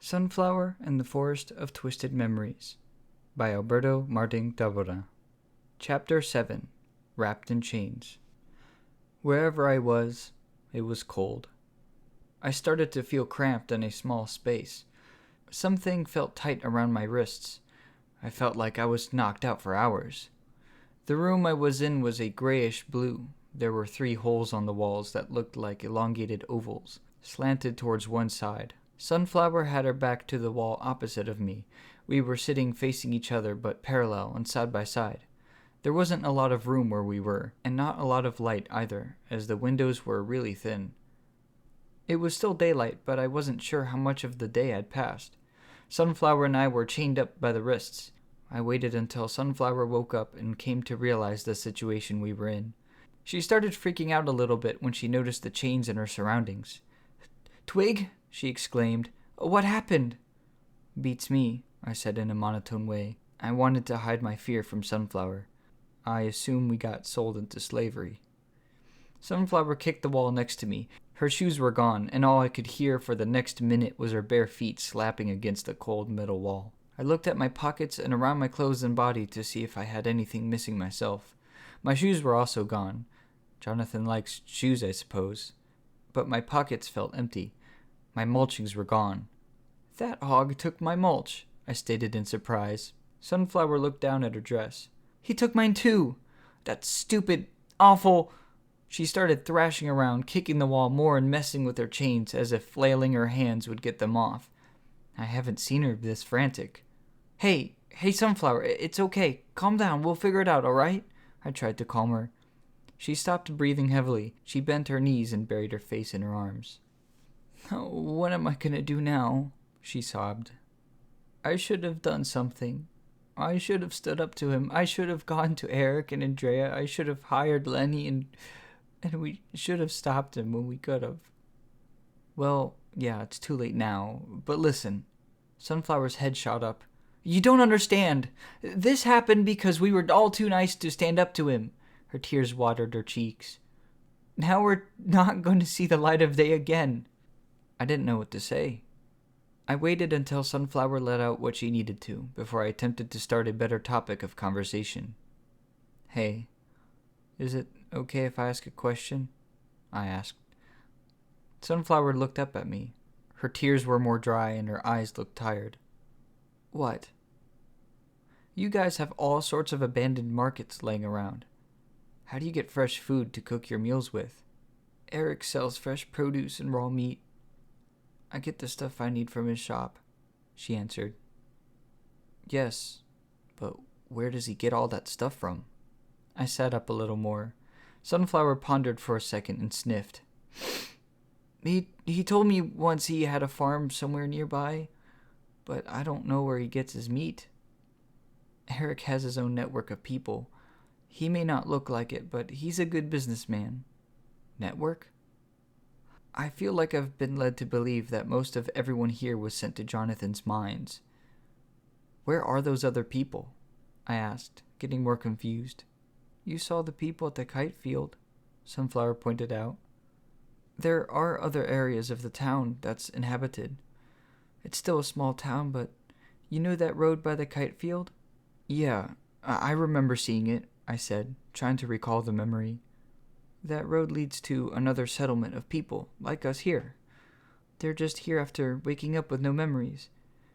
Sunflower and the Forest of Twisted Memories by Alberto Martín Tabora. Chapter 7. Wrapped in Chains. Wherever I was, it was cold. I started to feel cramped in a small space. Something felt tight around my wrists. I felt like I was knocked out for hours. The room I was in was a grayish blue. There were 3 holes on the walls that looked like elongated ovals, slanted towards one side. Sunflower had her back to the wall opposite of me. We were sitting facing each other but parallel and side by side. There wasn't a lot of room where we were, and not a lot of light either, as the windows were really thin. It was still daylight, but I wasn't sure how much of the day had passed. Sunflower and I were chained up by the wrists. I waited until Sunflower woke up and came to realize the situation we were in. She started freaking out a little bit when she noticed the chains in her surroundings. "Twig!" she exclaimed. "What happened?" "Beats me," I said in a monotone way. I wanted to hide my fear from Sunflower. I assume we got sold into slavery. Sunflower kicked the wall next to me. Her shoes were gone, and all I could hear for the next minute was her bare feet slapping against the cold metal wall. I looked at my pockets and around my clothes and body to see if I had anything missing myself. My shoes were also gone. Jonathan likes shoes, I suppose. But my pockets felt empty. My mulchings were gone. "That hog took my mulch," I stated in surprise. Sunflower looked down at her dress. "He took mine too! That stupid, awful—" She started thrashing around, kicking the wall more and messing with her chains as if flailing her hands would get them off. I haven't seen her this frantic. Hey, Sunflower, it's okay. Calm down, we'll figure it out, alright?" I tried to calm her. She stopped breathing heavily. She bent her knees and buried her face in her arms. "Oh, what am I gonna do now?" she sobbed. "I should have done something. I should have stood up to him. I should have gone to Eric and Andrea. I should have hired Lenny and we should have stopped him when we could have." "Well, yeah, it's too late now. But listen." Sunflower's head shot up. "You don't understand. This happened because we were all too nice to stand up to him." Her tears watered her cheeks. "Now we're not going to see the light of day again." I didn't know what to say. I waited until Sunflower let out what she needed to before I attempted to start a better topic of conversation. "Hey, is it okay if I ask a question?" I asked. Sunflower looked up at me. Her tears were more dry and her eyes looked tired. "What?" "You guys have all sorts of abandoned markets laying around. How do you get fresh food to cook your meals with?" "Eric sells fresh produce and raw meat. I get the stuff I need from his shop," she answered. "Yes, but where does he get all that stuff from?" I sat up a little more. Sunflower pondered for a second and sniffed. He told me once he had a farm somewhere nearby, but I don't know where he gets his meat. Eric has his own network of people. He may not look like it, but he's a good businessman." "Network?" "I feel like I've been led to believe that most of everyone here was sent to Jonathan's mines." "Where are those other people?" I asked, getting more confused. "You saw the people at the kite field," Sunflower pointed out. "There are other areas of the town that's inhabited. It's still a small town, but you know that road by the kite field?" "Yeah, I remember seeing it," I said, trying to recall the memory. "That road leads to another settlement of people, like us here. They're just here after waking up with no memories.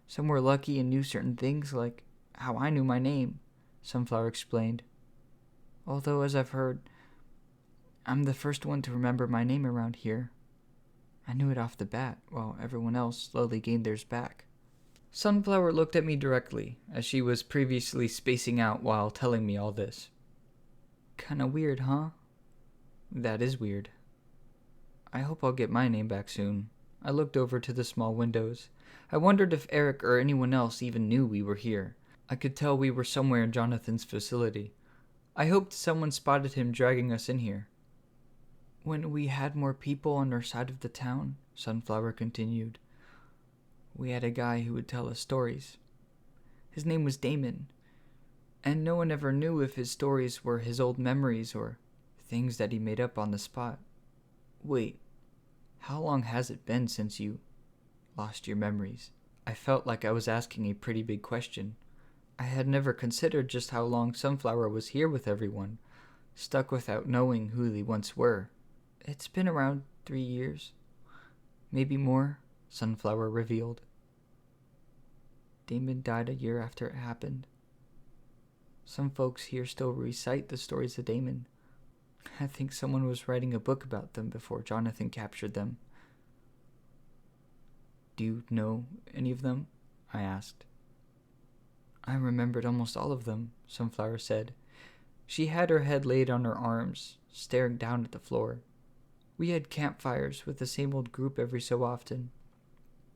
Some were lucky and knew certain things, like how I knew my name," Sunflower explained. "Although, as I've heard, I'm the first one to remember my name around here. I knew it off the bat, while everyone else slowly gained theirs back." Sunflower looked at me directly, as she was previously spacing out while telling me all this. "Kinda weird, huh?" "That is weird. I hope I'll get my name back soon." I looked over to the small windows. I wondered if Eric or anyone else even knew we were here. I could tell we were somewhere in Jonathan's facility. I hoped someone spotted him dragging us in here. "When we had more people on our side of the town," Sunflower continued, "we had a guy who would tell us stories. His name was Damon, and no one ever knew if his stories were his old memories or things that he made up on the spot." "Wait, how long has it been since you lost your memories?" I felt like I was asking a pretty big question. I had never considered just how long Sunflower was here with everyone, stuck without knowing who they once were. It's been around 3 years. Maybe more, Sunflower revealed. Damon died a year after it happened. Some folks here still recite the stories of Damon. I think someone was writing a book about them before Jonathan captured them. Do you know any of them? I asked. I remembered almost all of them, Sunflower said. She had her head laid on her arms, staring down at the floor. We had campfires with the same old group every so often.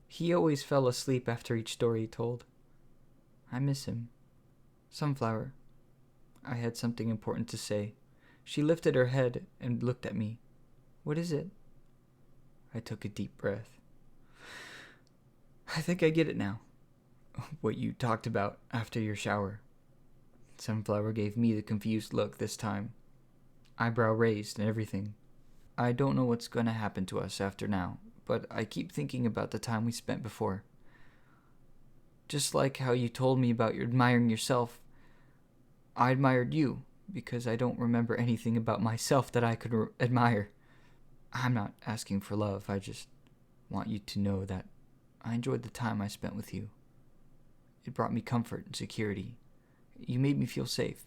He always fell asleep after each story he told. I miss him. Sunflower. I had something important to say. She lifted her head and looked at me. What is it? I took a deep breath. I think I get it now. What you talked about after your shower. Sunflower gave me the confused look this time. Eyebrow raised and everything. I don't know what's going to happen to us after now, but I keep thinking about the time we spent before. Just like how you told me about your admiring yourself, I admired you because I don't remember anything about myself that I could admire. I'm not asking for love, I just want you to know that I enjoyed the time I spent with you. It brought me comfort and security. You made me feel safe.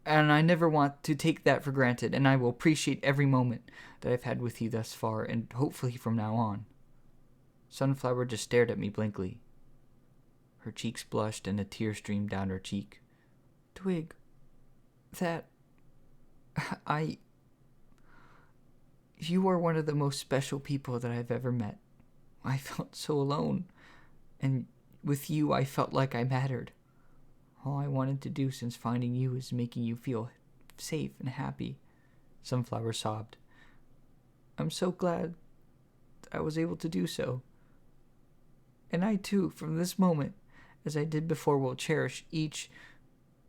And I never want to take that for granted, and I will appreciate every moment that I've had with you thus far, and hopefully from now on. Sunflower just stared at me blankly. Her cheeks blushed and a tear streamed down her cheek. Twig, you are one of the most special people that I've ever met. I felt so alone, and with you I felt like I mattered. All I wanted to do since finding you is making you feel safe and happy. Sunflower sobbed. I'm so glad I was able to do so. And I too, from this moment, as I did before, will cherish each.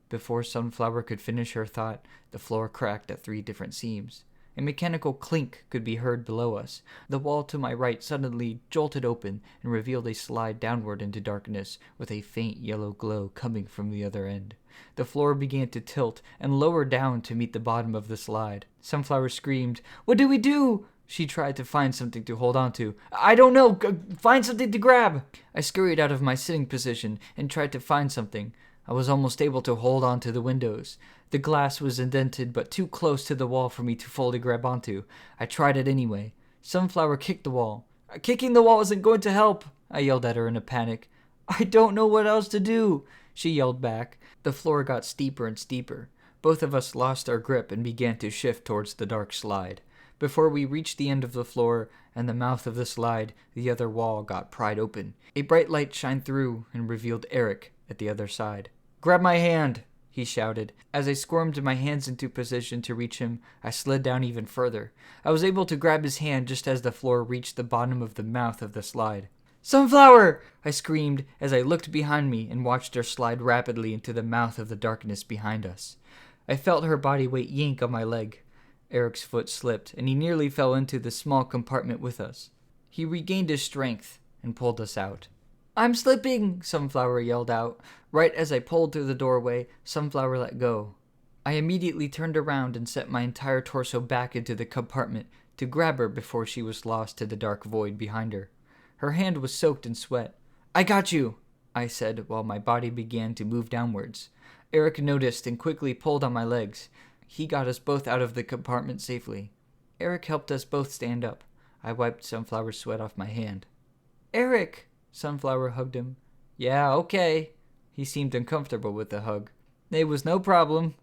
Before Sunflower could finish her thought, the floor cracked at 3 different seams. A mechanical clink could be heard below us. The wall to my right suddenly jolted open and revealed a slide downward into darkness with a faint yellow glow coming from the other end. The floor began to tilt and lower down to meet the bottom of the slide. Sunflower screamed, "What do we do?" She tried to find something to hold on to. I don't know, find something to grab. I scurried out of my sitting position and tried to find something. I was almost able to hold on to the windows. The glass was indented but too close to the wall for me to fully grab onto. I tried it anyway. Sunflower kicked the wall. Kicking the wall isn't going to help, I yelled at her in a panic. I don't know what else to do, she yelled back. The floor got steeper and steeper. Both of us lost our grip and began to shift towards the dark slide. Before we reached the end of the floor and the mouth of the slide, the other wall got pried open. A bright light shined through and revealed Eric at the other side. Grab my hand, he shouted. As I squirmed my hands into position to reach him, I slid down even further. I was able to grab his hand just as the floor reached the bottom of the mouth of the slide. Sunflower! I screamed as I looked behind me and watched her slide rapidly into the mouth of the darkness behind us. I felt her body weight yank on my leg. Eric's foot slipped, and he nearly fell into the small compartment with us. He regained his strength and pulled us out. I'm slipping, Sunflower yelled out. Right as I pulled through the doorway, Sunflower let go. I immediately turned around and set my entire torso back into the compartment to grab her before she was lost to the dark void behind her. Her hand was soaked in sweat. I got you, I said while my body began to move downwards. Eric noticed and quickly pulled on my legs. He got us both out of the compartment safely. Eric helped us both stand up. I wiped Sunflower's sweat off my hand. Eric! Sunflower hugged him. Yeah, okay. He seemed uncomfortable with the hug. It was no problem.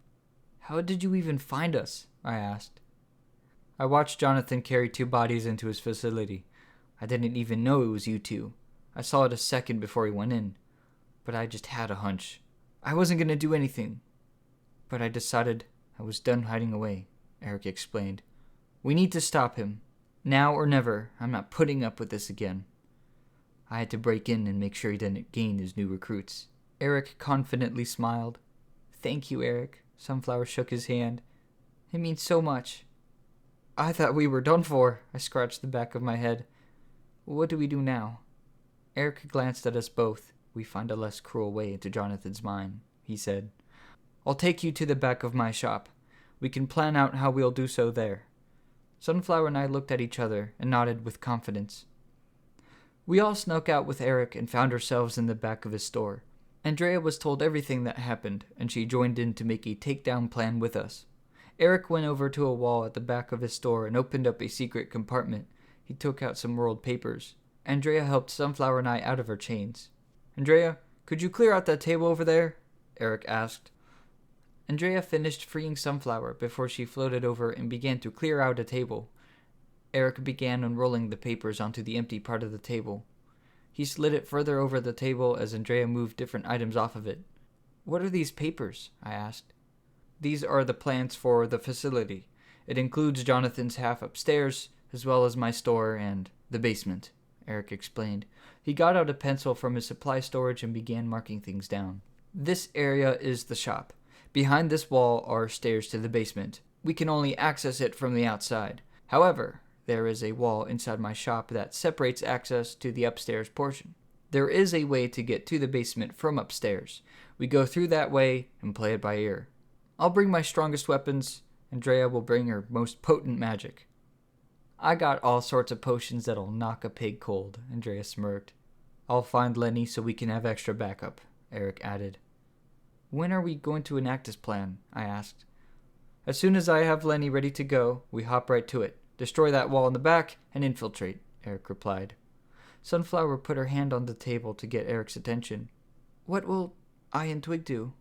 How did you even find us? I asked. I watched Jonathan carry 2 bodies into his facility. I didn't even know it was you 2. I saw it a second before he went in. But I just had a hunch. I wasn't going to do anything. But I decided I was done hiding away, Eric explained. We need to stop him. Now or never. I'm not putting up with this again. I had to break in and make sure he didn't gain his new recruits. Eric confidently smiled. Thank you, Eric. Sunflower shook his hand. It means so much. I thought we were done for. I scratched the back of my head. What do we do now? Eric glanced at us both. "We find a less cruel way into Jonathan's mind," he said. "I'll take you to the back of my shop. We can plan out how we'll do so there." Sunflower and I looked at each other and nodded with confidence. We all snuck out with Eric and found ourselves in the back of his store. Andrea was told everything that happened, and she joined in to make a takedown plan with us. Eric went over to a wall at the back of his store and opened up a secret compartment. He took out some rolled papers. Andrea helped Sunflower and I out of our chains. "Andrea, could you clear out that table over there?" Eric asked. Andrea finished freeing Sunflower before she floated over and began to clear out a table. Eric began unrolling the papers onto the empty part of the table. He slid it further over the table as Andrea moved different items off of it. "What are these papers?" I asked. "These are the plans for the facility. It includes Jonathan's half upstairs, as well as my store and the basement," Eric explained. He got out a pencil from his supply storage and began marking things down. "This area is the shop. Behind this wall are stairs to the basement. We can only access it from the outside. However, there is a wall inside my shop that separates access to the upstairs portion. There is a way to get to the basement from upstairs. We go through that way and play it by ear. I'll bring my strongest weapons. Andrea will bring her most potent magic." "I got all sorts of potions that'll knock a pig cold," Andrea smirked. "I'll find Lenny so we can have extra backup," Eric added. "When are we going to enact this plan?" I asked. "As soon as I have Lenny ready to go, we hop right to it. Destroy that wall in the back and infiltrate," Eric replied. Sunflower put her hand on the table to get Eric's attention. "What will I and Twig do?"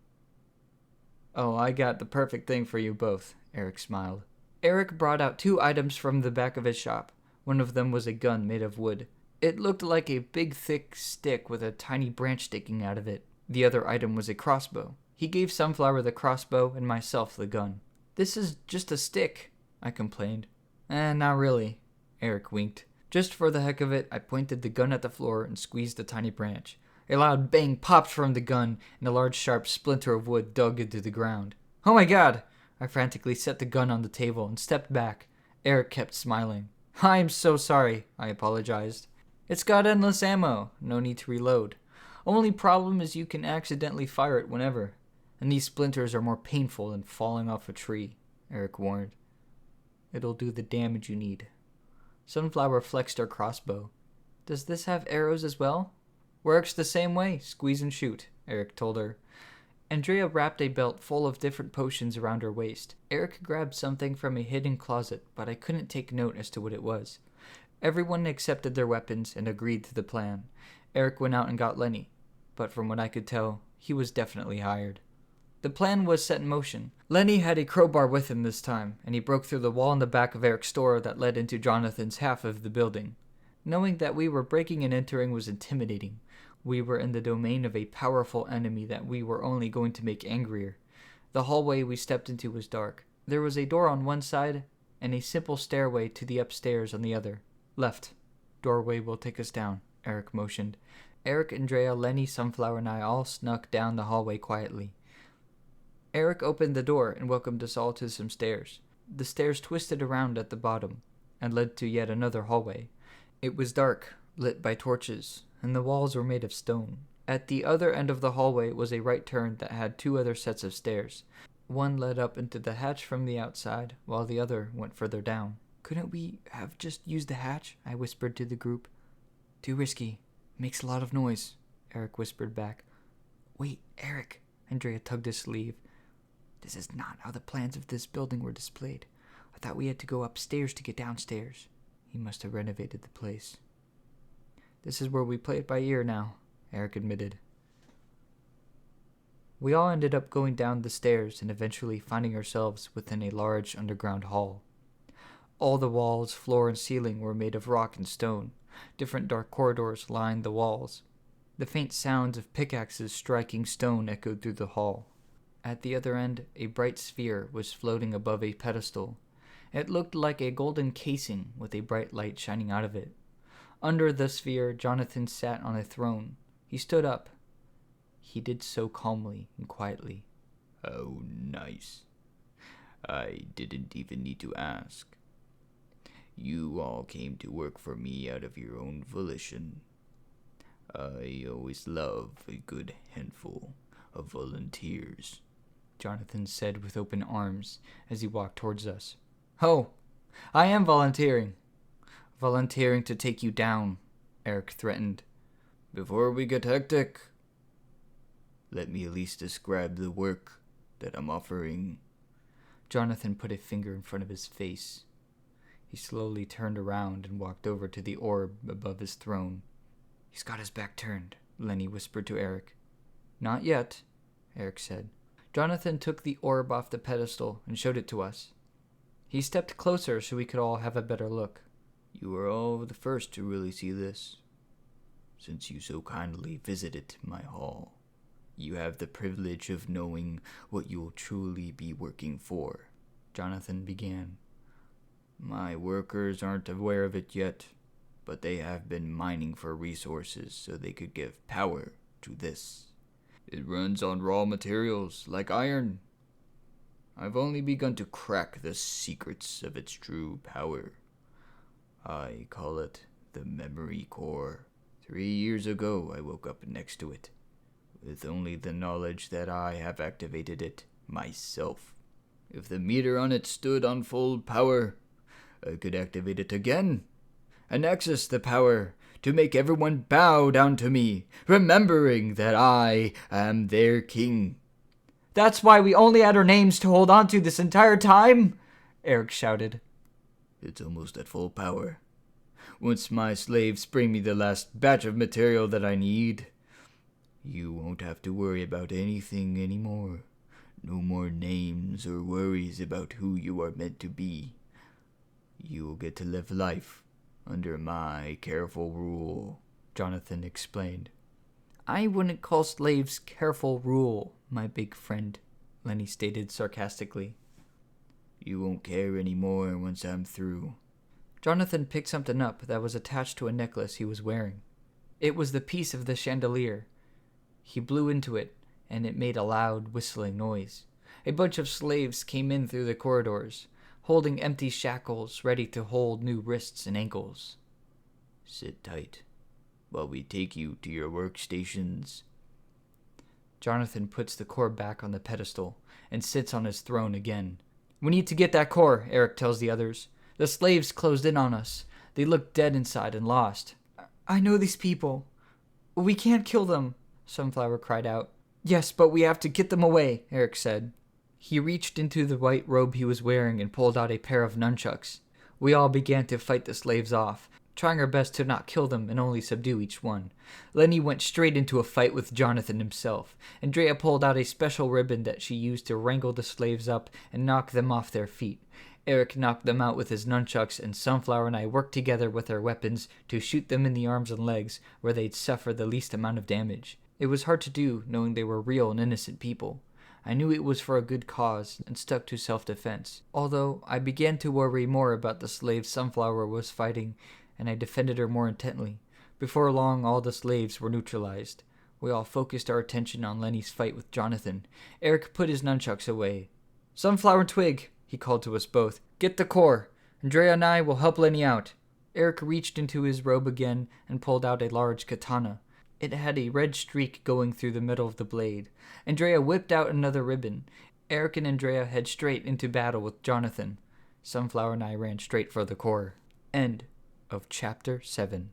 "Oh, I got the perfect thing for you both," Eric smiled. Eric brought out 2 items from the back of his shop. One of them was a gun made of wood. It looked like a big thick stick with a tiny branch sticking out of it. The other item was a crossbow. He gave Sunflower the crossbow and myself the gun. "This is just a stick," I complained. Not really," Eric winked. Just for the heck of it, I pointed the gun at the floor and squeezed a tiny branch. A loud bang popped from the gun, and a large sharp splinter of wood dug into the ground. "Oh my god!" I frantically set the gun on the table and stepped back. Eric kept smiling. "I'm so sorry," I apologized. "It's got endless ammo. No need to reload. Only problem is you can accidentally fire it whenever. And these splinters are more painful than falling off a tree," Eric warned. "It'll do the damage you need." Sunflower flexed her crossbow. "Does this have arrows as well?" "Works the same way. Squeeze and shoot," Eric told her. Andrea wrapped a belt full of different potions around her waist. Eric grabbed something from a hidden closet, but I couldn't take note as to what it was. Everyone accepted their weapons and agreed to the plan. Eric went out and got Lenny, but from what I could tell, he was definitely hired. The plan was set in motion. Lenny had a crowbar with him this time, and he broke through the wall in the back of Eric's store that led into Jonathan's half of the building. Knowing that we were breaking and entering was intimidating. We were in the domain of a powerful enemy that we were only going to make angrier. The hallway we stepped into was dark. There was a door on one side, and a simple stairway to the upstairs on the other. "Left. Doorway will take us down," Eric motioned. Eric, Andrea, Lenny, Sunflower, and I all snuck down the hallway quietly. Eric opened the door and welcomed us all to some stairs. The stairs twisted around at the bottom and led to yet another hallway. It was dark, lit by torches, and the walls were made of stone. At the other end of the hallway was a right turn that had 2 other sets of stairs. One led up into the hatch from the outside, while the other went further down. "Couldn't we have just used the hatch?" I whispered to the group. "Too risky. Makes a lot of noise," Eric whispered back. "Wait, Eric," Andrea tugged his sleeve. "This is not how the plans of this building were displayed. I thought we had to go upstairs to get downstairs." He must have renovated the place. "This is where we play it by ear now," Eric admitted. We all ended up going down the stairs and eventually finding ourselves within a large underground hall. All the walls, floor, and ceiling were made of rock and stone. Different dark corridors lined the walls. The faint sounds of pickaxes striking stone echoed through the hall. At the other end, a bright sphere was floating above a pedestal. It looked like a golden casing with a bright light shining out of it. Under the sphere, Jonathan sat on a throne. He stood up. He did so calmly and quietly. "Oh, nice. I didn't even need to ask. You all came to work for me out of your own volition. I always love a good handful of volunteers, Jonathan said with open arms as he walked towards us. Oh, I am volunteering. Volunteering to take you down, Eric threatened. Before we get hectic, let me at least describe the work that I'm offering. Jonathan put a finger in front of his face. He slowly turned around and walked over to the orb above his throne. He's got his back turned, Lenny whispered to Eric. Not yet, Eric said. Jonathan took the orb off the pedestal and showed it to us. He stepped closer so we could all have a better look. You are all the first to really see this, since you so kindly visited my hall. You have the privilege of knowing what you'll truly be working for, Jonathan began. My workers aren't aware of it yet, but they have been mining for resources so they could give power to this. It runs on raw materials like iron. I've only begun to crack the secrets of its true power. I call it the memory core. 3 years ago, I woke up next to it, with only the knowledge that I have activated it myself. If the meter on it stood on full power, I could activate it again and access the power to make everyone bow down to me, remembering that I am their king. That's why we only had our names to hold on to this entire time, Eric shouted. It's almost at full power. Once my slaves bring me the last batch of material that I need, you won't have to worry about anything anymore. No more names or worries about who you are meant to be. You will get to live life under my careful rule, Jonathan explained. I wouldn't call slaves careful rule, my big friend, Lenny stated sarcastically. You won't care anymore once I'm through. Jonathan picked something up that was attached to a necklace he was wearing. It was the piece of the chandelier. He blew into it, and it made a loud whistling noise. A bunch of slaves came in through the corridors, holding empty shackles ready to hold new wrists and ankles. Sit tight while we take you to your workstations. Jonathan puts the core back on the pedestal and sits on his throne again. We need to get that core, Eric tells the others. The slaves closed in on us. They looked dead inside and lost. I know these people. We can't kill them, Sunflower cried out. Yes, but we have to get them away, Eric said. He reached into the white robe he was wearing and pulled out a pair of nunchucks. We all began to fight the slaves off, trying our best to not kill them and only subdue each one. Lenny went straight into a fight with Jonathan himself. Andrea pulled out a special ribbon that she used to wrangle the slaves up and knock them off their feet. Eric knocked them out with his nunchucks, and Sunflower and I worked together with our weapons to shoot them in the arms and legs where they'd suffer the least amount of damage. It was hard to do, knowing they were real and innocent people. I knew it was for a good cause and stuck to self-defense, although I began to worry more about the slaves Sunflower was fighting, and I defended her more intently. Before long, all the slaves were neutralized. We all focused our attention on Lenny's fight with Jonathan. Eric put his nunchucks away. Sunflower and Twig, he called to us both. Get the core. Andrea and I will help Lenny out. Eric reached into his robe again and pulled out a large katana. It had a red streak going through the middle of the blade. Andrea whipped out another ribbon. Eric and Andrea head straight into battle with Jonathan. Sunflower and I ran straight for the core. End of Chapter 7.